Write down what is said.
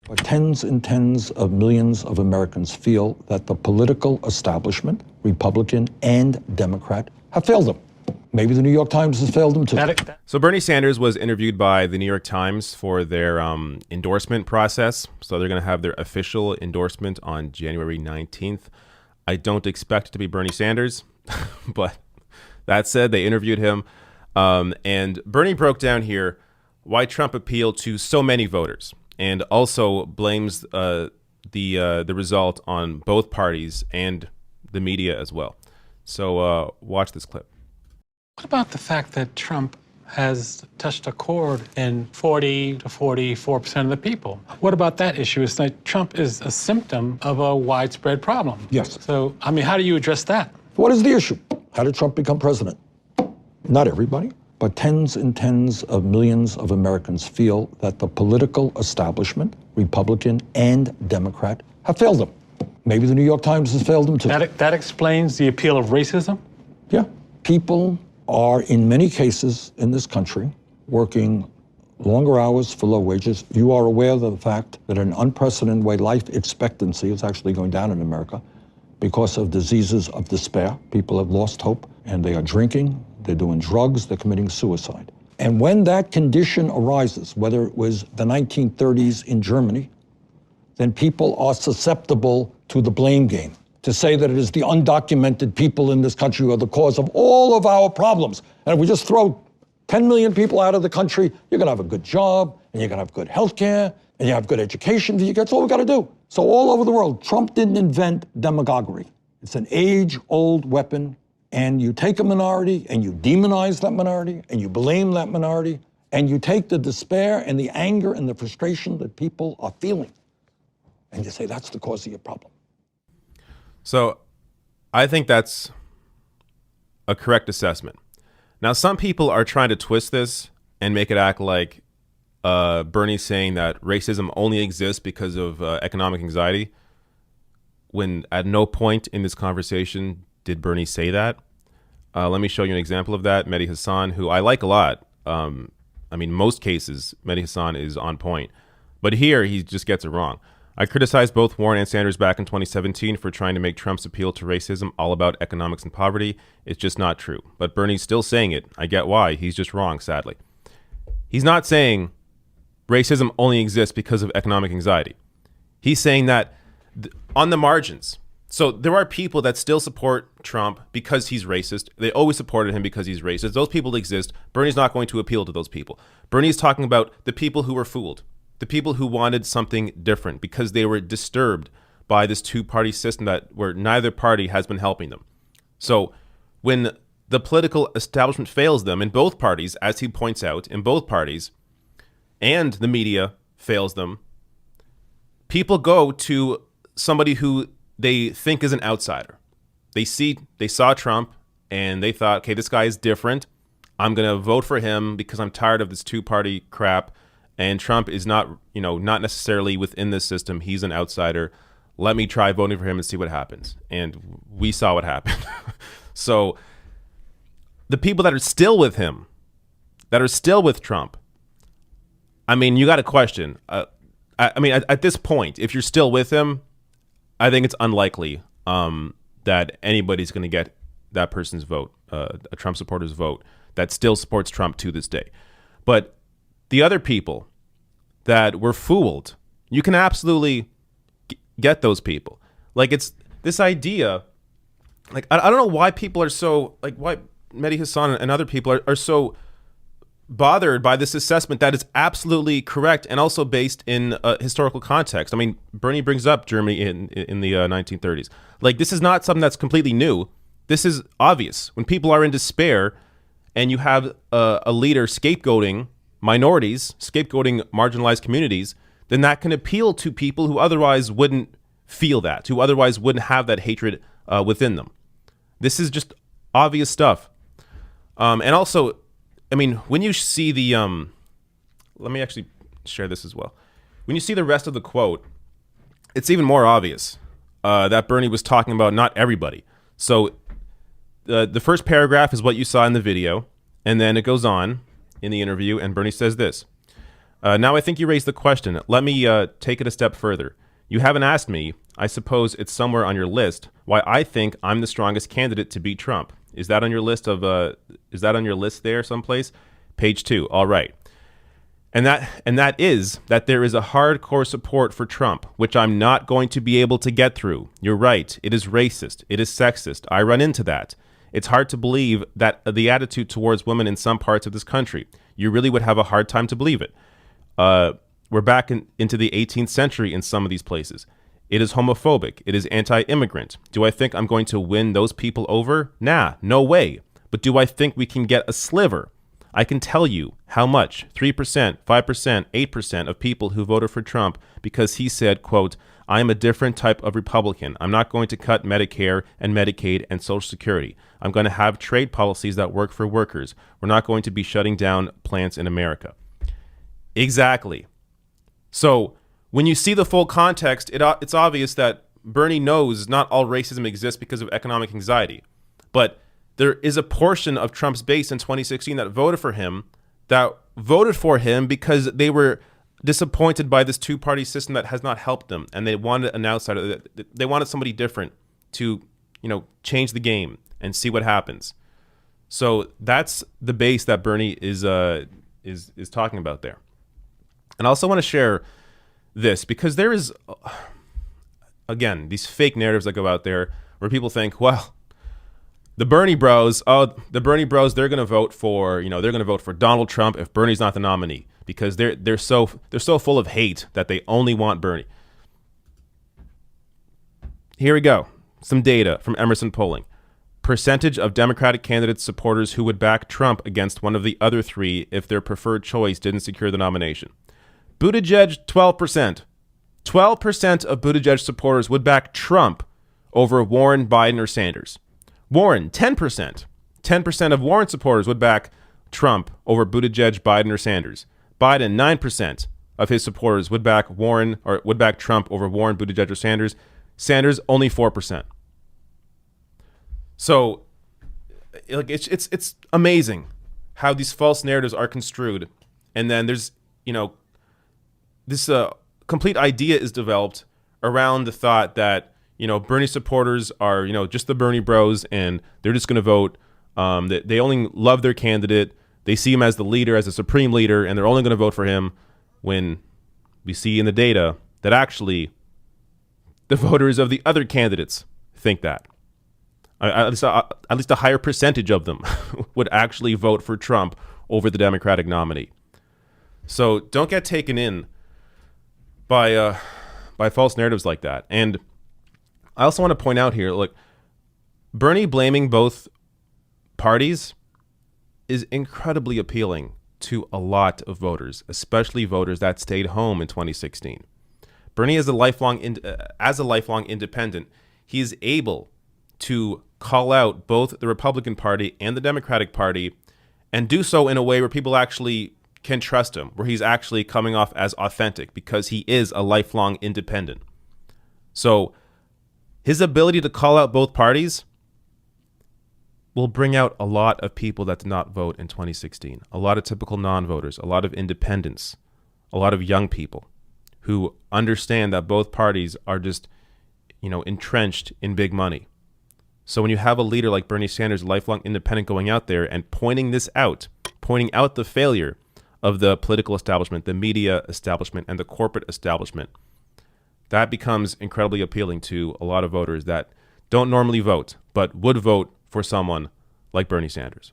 But tens and tens of millions of Americans feel that the political establishment, Republican and Democrat, have failed them. Maybe the New York Times has failed them too. So Bernie Sanders was interviewed by the New York Times for their endorsement process. So they're going to have their official endorsement on January 19th. I don't expect it to be Bernie Sanders, but that said, they interviewed him. And Bernie broke down here why Trump appealed to so many voters and also blames the result on both parties and the media as well. So watch this clip. What about the fact that Trump has touched a chord in 40 to 44% of the people? What about that issue? It's like Trump is a symptom of a widespread problem. Yes. So, I mean, how do you address that? What is the issue? How did Trump become president? Not everybody, but tens and tens of millions of Americans feel that the political establishment, Republican and Democrat, have failed them. Maybe the New York Times has failed them too. That explains the appeal of racism? Yeah. People are, in many cases in this country, working longer hours for low wages. You are aware of the fact that in an unprecedented way, life expectancy is actually going down in America because of diseases of despair. People have lost hope, and they are drinking, they're doing drugs, they're committing suicide. And when that condition arises, whether it was the 1930s in Germany, then people are susceptible to the blame game, to say that it is the undocumented people in this country who are the cause of all of our problems. And if we just throw 10 million people out of the country, you're gonna have a good job, and you're gonna have good health care, and you have good education. That's all we gotta do. So all over the world, Trump didn't invent demagoguery. It's an age-old weapon, and you take a minority, and you demonize that minority, and you blame that minority, and you take the despair and the anger and the frustration that people are feeling, and you say that's the cause of your problem. So I think that's a correct assessment. Now, some people are trying to twist this and make it act like Bernie's saying that racism only exists because of economic anxiety, when at no point in this conversation did Bernie say that. Let me show you an example of that. Mehdi Hasan, who I like a lot. I mean, most cases, Mehdi Hasan is on point. But here, he just gets it wrong. I criticized both Warren and Sanders back in 2017 for trying to make Trump's appeal to racism all about economics and poverty. It's just not true. But Bernie's still saying it. I get why. He's just wrong, sadly. He's not saying racism only exists because of economic anxiety. He's saying that on the margins. So there are people that still support Trump because he's racist. They always supported him because he's racist. Those people exist. Bernie's not going to appeal to those people. Bernie's talking about the people who were fooled. The people who wanted something different because they were disturbed by this two-party system where neither party has been helping them. So when the political establishment fails them in both parties, as he points out, in both parties, and the media fails them, people go to somebody who they think is an outsider. They saw Trump and they thought, okay, this guy is different. I'm going to vote for him because I'm tired of this two-party crap. And Trump is not necessarily within this system. He's an outsider. Let me try voting for him and see what happens. And we saw what happened. So the people that are still with him, that are still with Trump, I mean, you got to question. I mean, at this point, if you're still with him, I think it's unlikely that anybody's going to get that person's vote, a Trump supporter's vote, that still supports Trump to this day. But the other people that were fooled, you can absolutely get those people. Like, it's this idea, like, I don't know why people are so, like, why Mehdi Hasan and other people are so bothered by this assessment that is absolutely correct and also based in historical context. I mean, Bernie brings up Germany in the 1930s. Like, this is not something that's completely new. This is obvious. When people are in despair and you have a leader scapegoating minorities, scapegoating marginalized communities, then that can appeal to people who otherwise wouldn't feel that, who otherwise wouldn't have that hatred within them. This is just obvious stuff. And also, I mean, when you see the, let me actually share this as well. When you see the rest of the quote, it's even more obvious that Bernie was talking about not everybody. So the first paragraph is what you saw in the video, and then it goes on in the interview, and Bernie says this. Now I think you raised the question. Let me take it a step further. You haven't asked me, I suppose it's somewhere on your list, why I think I'm the strongest candidate to beat Trump. Is that on your list there someplace? Page 2. All right. And that is that there is a hardcore support for Trump, which I'm not going to be able to get through. You're right. It is racist. It is sexist. I run into that. It's hard to believe that the attitude towards women in some parts of this country. You really would have a hard time to believe it. We're back into the 18th century in some of these places. It is homophobic. It is anti-immigrant. Do I think I'm going to win those people over? Nah, no way. But do I think we can get a sliver? I can tell you how much, 3%, 5%, 8% of people who voted for Trump because he said, quote, I am a different type of Republican. I'm not going to cut Medicare and Medicaid and Social Security. I'm going to have trade policies that work for workers. We're not going to be shutting down plants in America. Exactly. So when you see the full context, it's obvious that Bernie knows not all racism exists because of economic anxiety. But there is a portion of Trump's base in 2016 that voted for him because they were disappointed by this two-party system that has not helped them. And they wanted an outsider. They wanted somebody different to, change the game and see what happens. So that's the base that Bernie is talking about there. And I also want to share this because there is, again, these fake narratives that go out there where people think, well, the Bernie bros, they're going to vote for, they're going to vote for Donald Trump if Bernie's not the nominee because they're so full of hate that they only want Bernie. Here we go. Some data from Emerson Polling. Percentage of Democratic candidates supporters who would back Trump against one of the other three if their preferred choice didn't secure the nomination. Buttigieg, 12%. 12% of Buttigieg supporters would back Trump over Warren, Biden, or Sanders. Warren, 10%. 10% of Warren supporters would back Trump over Buttigieg, Biden, or Sanders. Biden, 9% of his supporters would back Trump over Warren, Buttigieg, or Sanders. Sanders, only 4%. So, it's amazing how these false narratives are construed, and then there's this complete idea is developed around the thought that Bernie supporters are just the Bernie bros and they're just going to vote. They only love their candidate. They see him as the leader, as the supreme leader, and they're only going to vote for him. When we see in the data that actually the voters of the other candidates think that. At least a higher percentage of them would actually vote for Trump over the Democratic nominee. So don't get taken in by false narratives like that. And I also want to point out here, look, Bernie blaming both parties is incredibly appealing to a lot of voters, especially voters that stayed home in 2016. Bernie is a lifelong independent. He is able to call out both the Republican Party and the Democratic Party and do so in a way where people actually can trust him, where he's actually coming off as authentic because he is a lifelong independent. So his ability to call out both parties will bring out a lot of people that did not vote in 2016, a lot of typical non-voters, a lot of independents, a lot of young people who understand that both parties are just, entrenched in big money. So when you have a leader like Bernie Sanders, a lifelong independent, going out there and pointing out the failure of the political establishment, the media establishment, and the corporate establishment, that becomes incredibly appealing to a lot of voters that don't normally vote, but would vote for someone like Bernie Sanders.